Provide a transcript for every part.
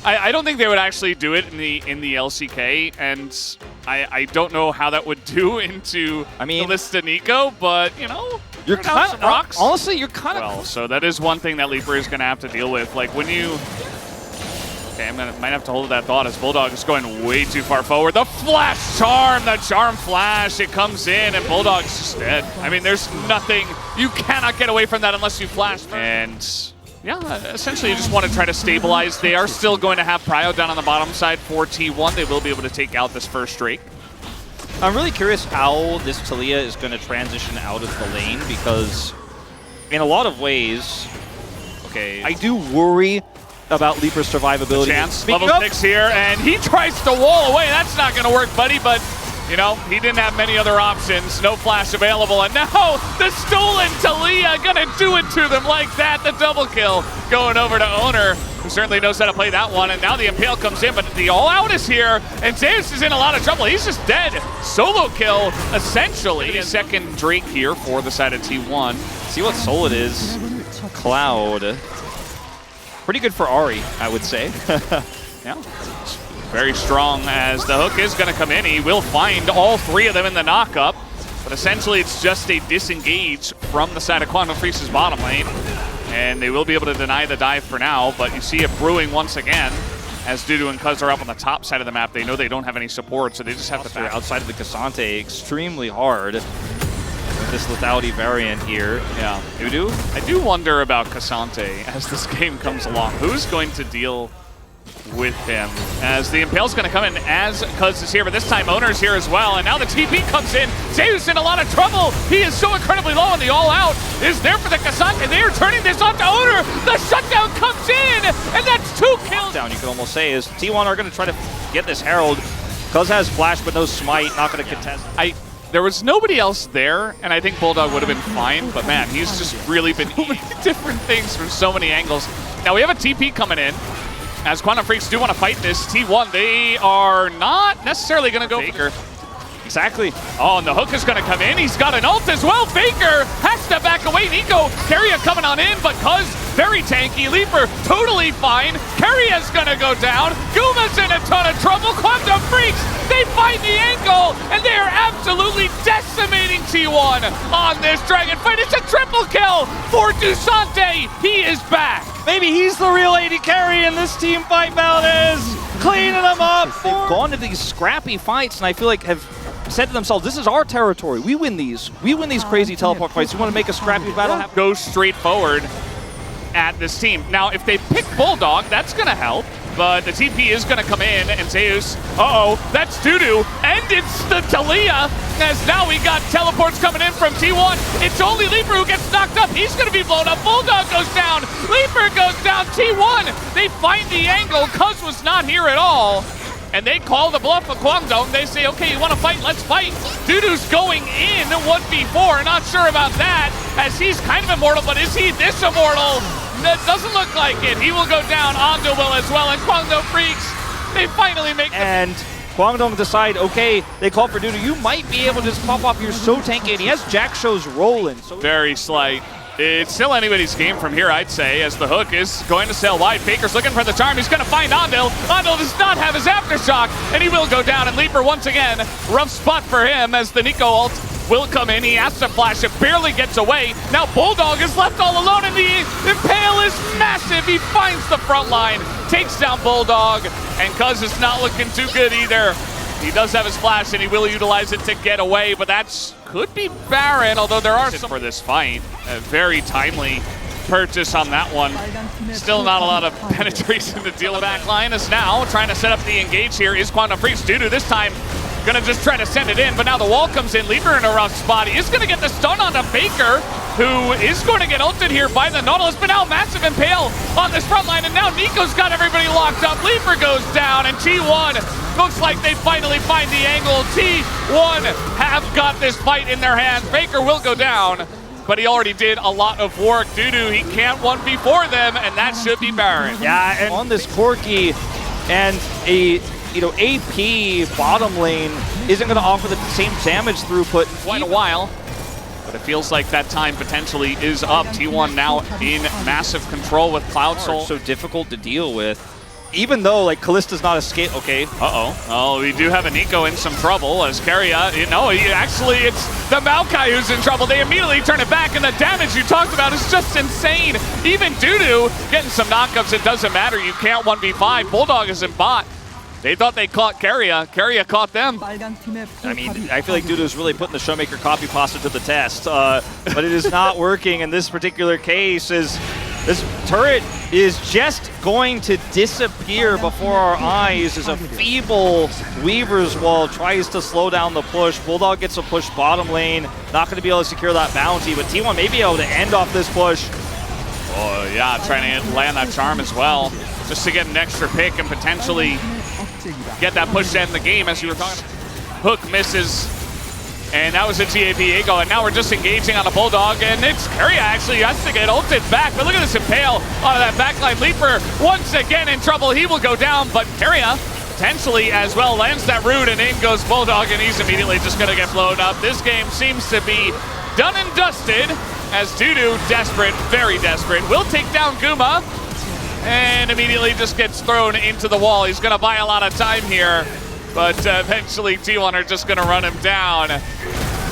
I don't think they would actually do it in the LCK, and I don't know how that would do into Kalista Nico, but you know, you're kind of rocks. Honestly, you're kind of well. So that is one thing that Leaper is going to have to deal with. Like when you, okay, might have to hold that thought as Bulldog is going way too far forward. The flash charm, the charm flash, it comes in, and Bulldog's just dead. I mean, there's nothing, you cannot get away from that unless you flash. And yeah, essentially you just want to try to stabilize. They are still going to have Prio down on the bottom side for T1. They will be able to take out this first Drake. I'm really curious how this Talia is going to transition out of the lane, because in a lot of ways, okay, I do worry about Leaper's survivability. Chance, level 6 here, and he tries to wall away. That's not going to work, buddy, but you know, he didn't have many other options. No flash available, and now the stolen Talia gonna do it to them like that. The double kill going over to Owner, who certainly knows how to play that one, and now the Impale comes in, but the all-out is here, and Zeus is in a lot of trouble. He's just dead. Solo kill, essentially. A second Drake here for the side of T1. See what soul it is. Cloud. Pretty good for Ahri, I would say. Yeah. Very strong as the hook is going to come in. He will find all three of them in the knock-up, but essentially it's just a disengage from the side of Kwangdon Freecs' bottom lane, and they will be able to deny the dive for now, but you see it brewing once again as Dudu and Kuz are up on the top side of the map. They know they don't have any support, so they just have to back outside of the Cassante extremely hard with this lethality variant here. Yeah. Dudu? I do wonder about Cassante as this game comes along. Who's going to deal with him, as the Impale's going to come in as Kuz is here, but this time Owner's here as well, and now the TP comes in. Zeus in a lot of trouble. He is so incredibly low, and the all-out is there for the Cassante. They are turning this on to Owner. The shutdown comes in, and that's 2 kills. Down, you could almost say, is T1 are going to try to get this Herald. Kuz has flash, but no smite, not going to contest. There was nobody else there, and I think Bulldog would have been fine, but man, he's just really been eating different things from so many angles. Now we have a TP coming in, as Kwangdon Freecs do want to fight this. T1, they are not necessarily going to go Faker. Exactly. Oh, and the hook is going to come in. He's got an ult as well. Faker has to back away. Nico, Keria coming on in, but Kuz very tanky. Leaper totally fine. Keria's going to go down. Guma's in a ton of trouble. Kwangdon Freecs, they find the angle, and they are absolutely decimating T1 on this dragon fight. It's a triple kill for Dusante. He is back. Maybe he's the real AD carry in this team fight, Valdez. Cleaning them up. They've gone to these scrappy fights, and I feel like have said to themselves, this is our territory. We win these. We win these crazy teleport fights. We want to make a scrappy battle happen. Go straight forward at this team. Now, if they pick Bulldog, that's going to help. But the TP is going to come in, and Zeus, that's Dudu, and it's the Talia, as now we got teleports coming in from T1. It's only Leaper who gets knocked up. He's going to be blown up. Bulldog goes down. Leaper goes down. T1, they find the angle. Kuz was not here at all, and they call the bluff of Kwangdong. They say, okay, you want to fight? Let's fight. Dudu's going in 1v4. Not sure about that, as he's kind of immortal, but is he this immortal? That doesn't look like it. He will go down. Ando will as well. And Kwangdon Freecs, they finally make and Kwangdong decide, okay, they call for Dudu. You might be able to just pop off. You're so tanky, and he has Jack shows rolling. So very slight. It's still anybody's game from here, I'd say, as the hook is going to sail wide. Faker's looking for the charm. He's going to find Andil. Andil does not have his aftershock, and he will go down. And Leaper, once again, rough spot for him as the Nico ult will come in. He has to flash it, barely gets away. Now Bulldog is left all alone, and the Impale is massive. He finds the front line, takes down Bulldog, and Kuz is not looking too good either. He does have his flash, and he will utilize it to get away, but that's could be Baron, although there are some for this fight. A very timely purchase on that one. Still not a lot of penetration to deal with. Back line is now trying to set up the engage here. Is Kwangdon Freecs. Dudu this time gonna just try to send it in, but now the wall comes in. Leaper in a rough spot. He is gonna get the stun onto Faker, who is going to get ulted here by the Nautilus, but now massive Impale on this front line, and now Nico's got everybody locked up. Leaper goes down, and T1 looks like they finally find the angle. T1 have got this fight in their hands. Faker will go down, but he already did a lot of work. Dudu, he can't 1v4 them, and that should be Baron. Yeah, and on this Corki, and a AP bottom lane isn't going to offer the same damage throughput in quite a while. But it feels like that time potentially is up. T1 now in massive control with Cloud Soul. So difficult to deal with. even though like Kallista's not escape. Okay. Oh, we do have a Nico in some trouble as Keria, actually it's the Maokai who's in trouble. They immediately turn it back, and the damage you talked about is just insane. Even W2D3 getting some knockups, it doesn't matter. You can't 1v5. Bulldog is in bot. They thought they caught Keria. Keria caught them. I mean, I feel like W2D3's really putting the Showmaker copy pasta to the test, but it is not working in this particular case. Is this turret is just going to disappear before our eyes as a feeble Weaver's Wall tries to slow down the push. Bulldog gets a push bottom lane, not going to be able to secure that bounty, but T1 may be able to end off this push. Oh yeah, trying to land that charm as well, just to get an extra pick and potentially get that push to end the game, as you were talking. Hook misses, and that was a GA Viego, and now we're just engaging on a Bulldog, and it's Keria actually has to get ulted back, but look at this Impale out of that backline. Leaper once again in trouble. He will go down, but Keria potentially as well lands that root, and in goes Bulldog, and he's immediately just going to get blown up. This game seems to be done and dusted, as W2D3, desperate, very desperate, will take down Guma, and immediately just gets thrown into the wall. He's going to buy a lot of time here, but eventually T1 are just going to run him down.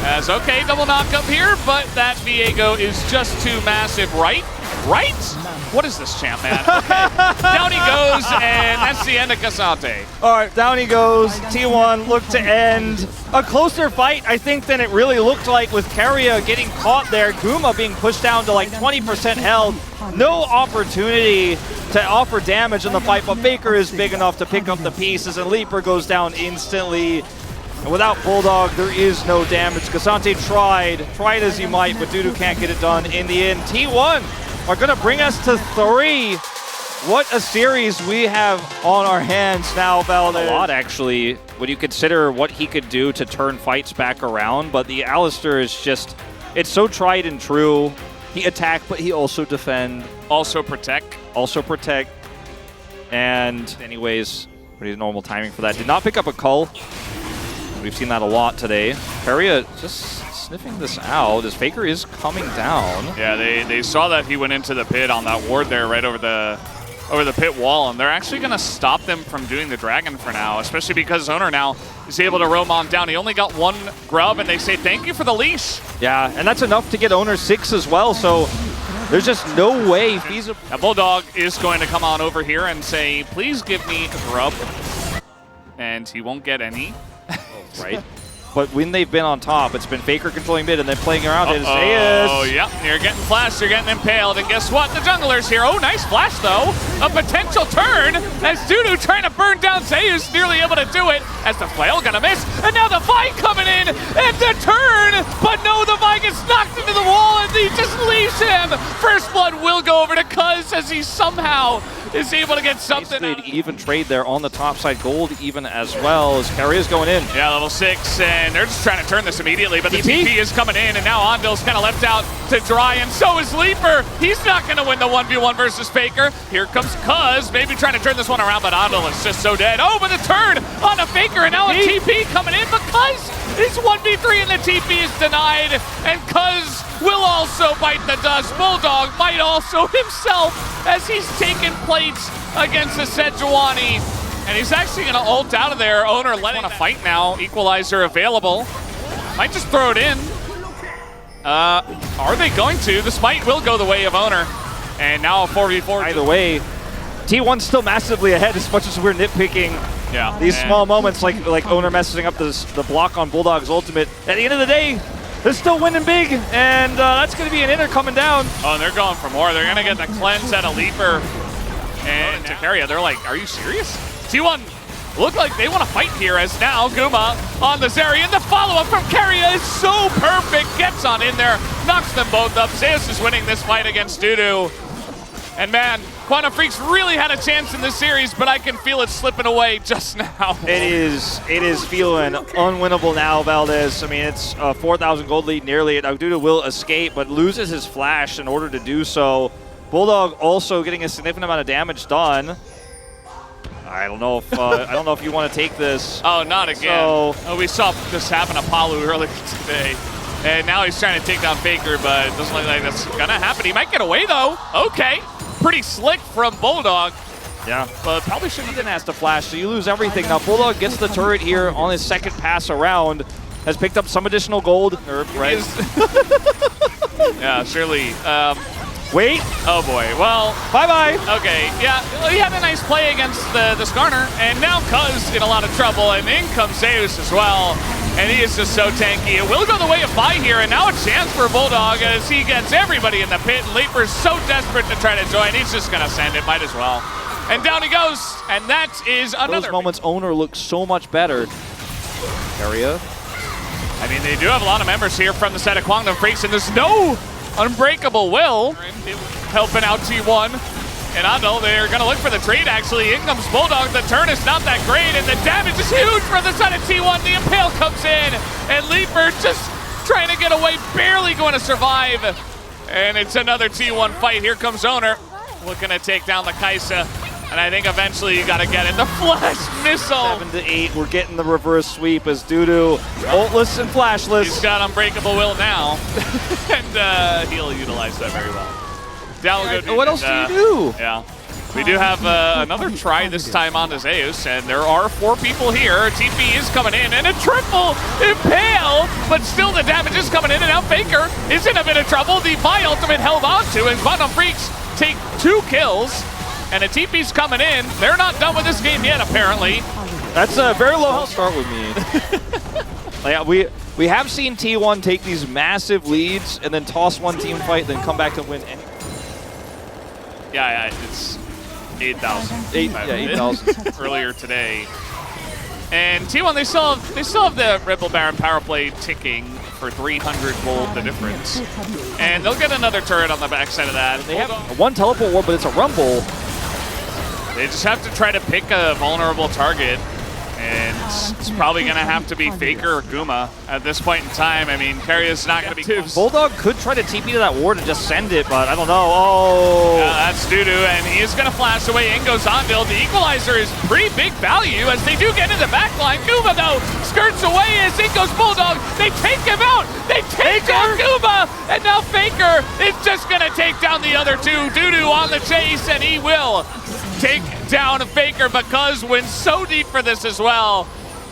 As, okay, double knock up here, but that Viego is just too massive, right? Right? What is this champ, man? Okay. Down he goes, and that's the end of Kazante. All right, down he goes. T1 look to end a closer fight, I think, than it really looked like, with Keria getting caught there. Guma being pushed down to like 20% health. No opportunity to offer damage in the fight, but Faker is big enough to pick up the pieces, and Leaper goes down instantly. And without Bulldog, there is no damage. Kazante tried as he might, but W2D3 can't get it done in the end. T1 are going to bring us to 3. What a series we have on our hands now, Valdez. A lot, actually, when you consider what he could do to turn fights back around, but the Alistar is just, it's so tried and true. He attack, but he also defend. Also protect. Also protect. And anyways, pretty normal timing for that. Did not pick up a cull. We've seen that a lot today. Keria just sniffing this out as Faker is coming down. Yeah, they saw that he went into the pit on that ward there right over the pit wall, and they're actually going to stop them from doing the dragon for now, especially because Owner now is able to roam on down. He only got 1 grub, and they say thank you for the leash. Yeah, and that's enough to get Owner 6 as well, so there's just no way feasible. A Bulldog is going to come on over here and say, please give me a grub, and he won't get any. Right? But when they've been on top, it's been Faker controlling mid and then playing around it. Oh, yep. You're getting flashed, you're getting impaled, and guess what? The jungler's here. Oh, nice flash, though. A potential turn as W2D3 trying to burn down Zeus, nearly able to do it as the flail gonna miss. And now the fight coming in, and the turn! But no, the Vine gets knocked into the wall, and he just leaves him. First blood will go over to Kuz as he somehow is able to get something. Even trade there on the top side, gold even as well as Keria's going in. Yeah, level 6, and they're just trying to turn this immediately, but the TP is coming in, and now Andil's kind of left out to dry, and so is Leaper. He's not going to win the 1v1 versus Faker. Here comes Kuz, maybe trying to turn this one around, but Andil is just so dead. Oh, but the turn on a Faker, and now a TP coming in, but Kuz is 1v3, and the TP is denied, and Kuz will also bite the dust. Bulldog might also himself as he's taking plates against the Sejuani. And he's actually going to ult out of there. Owner letting a fight now. Equalizer available. Might just throw it in. Are they going to? The smite will go the way of Owner. And now a 4v4. Either way, T1's still massively ahead as much as we're nitpicking. Yeah. These small moments like Owner messing up the block on Bulldog's ultimate. At the end of the day, they're still winning big, and that's going to be an inner coming down. Oh, and they're going for more. They're going to get the cleanse out of Leaper. And to Keria, they're like, are you serious? T1 look like they want to fight here as now Guma on the Zeri, and the follow-up from Keria is so perfect. Gets on in there, knocks them both up. Zeus is winning this fight against W2D3. And man, Kwangdon Freecs really had a chance in this series, but I can feel it slipping away just now. It is feeling unwinnable now, Valdez. I mean, it's a 4,000 gold lead nearly. W2D3 will escape, but loses his flash in order to do so. Bulldog also getting a significant amount of damage done. I don't know if you want to take this. Oh, not again. So, we saw this happen to Palu earlier today. And now he's trying to take down Faker, but it doesn't look like that's going to happen. He might get away, though. Okay. Pretty slick from Bulldog. Yeah. But probably shouldn't He have didn't ask to flash, so you lose everything. Now Bulldog gets the turret here on his second pass around, has picked up some additional gold. Right? Yeah, surely. Wait. Oh boy. Well, Bye-bye. okay. Yeah, he had a nice play against the Skarner, and now Kuz in a lot of trouble, and in comes Zeus as well. And he is just so tanky. It will go the way of Fi here, and now a chance for Bulldog as he gets everybody in the pit. And Leaper's so desperate to try to join, he's just gonna send it, might as well. And down he goes, and that is another. Those moments, Owner looks so much better. Area. I mean, they do have a lot of members here from the set of Kwangdon Freecs, and there's no Unbreakable Will helping out T1. And Andal, they're going to look for the trade, actually. In comes Bulldog. The turn is not that great, and the damage is huge for the side of T1. The Impale comes in, and Leaper just trying to get away, barely going to survive. And it's another T1 fight. Here comes Owner, looking to take down the Kaisa. And I think eventually you got to get it. The flash missile. 7 to 8. We're getting the reverse sweep as Dudu ultless and flashless. He's got Unbreakable Will now, and he'll utilize that very well. Down will go. What else do you do? Yeah. We do have another try this time on to Zeus, and there are 4 people here. TP is coming in, and a triple Impale, but still the damage is coming in, and now Faker is in a bit of trouble. The Vi ultimate held on to, and Kwangdon Freecs take 2 kills. And a TP's coming in. They're not done with this game yet, apparently. That's a very low health start with me. Yeah, we have seen T1 take these massive leads and then toss one team fight, then come back to win. Yeah, it's 8,000. 8,000 earlier today. And T1, they still have the Ripple Baron power play ticking for 300 gold, the difference. And they'll get another turret on the backside of that. They have one teleport ward, but it's a rumble. They just have to try to pick a vulnerable target. And it's probably going to have to be Faker or Guma at this point in time. I mean, Karia's not going to be... Bulldog could try to TP to that ward and just send it, but I don't know. Oh! That's Dudu, and he is going to flash away. In goes Andal. The equalizer is pretty big value as they do get in the backline. Guma, though, skirts away as in goes Bulldog. They take him out! They take down Guma! And now Faker is just going to take down the other 2. Dudu on the chase, and he will take down Faker, because went so deep for this as well.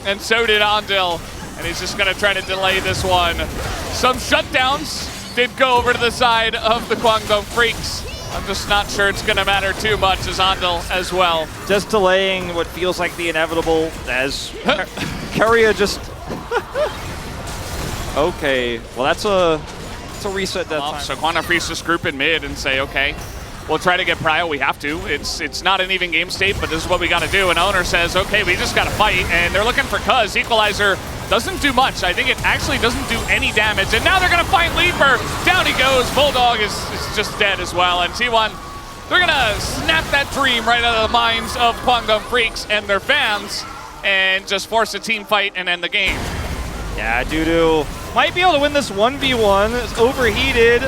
And so did Andal. And he's just going to try to delay this one. Some shutdowns did go over to the side of the Kwangdon Freecs. I'm just not sure it's going to matter too much as Andal as well. Just delaying what feels like the inevitable as Karia just... Okay, well that's a reset that time. So Kwangdon Freecs just group in mid and say, okay, we'll try to get Prio. We have to. It's not an even game state, but this is what we got to do. And Owner says, okay, we just got to fight. And they're looking for Kuz. Equalizer doesn't do much. I think it actually doesn't do any damage. And now they're going to find Leaper. Down he goes. Bulldog is just dead as well. And T1, they're going to snap that dream right out of the minds of Kwangdon Freecs and their fans and just force a team fight and end the game. Yeah, Dudu might be able to win this 1v1. It's overheated.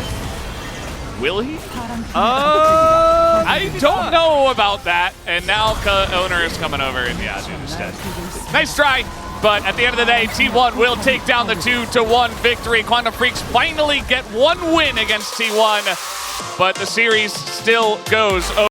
Will he? I don't know about that. And now Owner is coming over, and yeah, Dudu's dead. Nice try, but at the end of the day, T1 will take down the 2-1 victory. Kwangdon Freecs finally get 1 win against T1, but the series still goes over.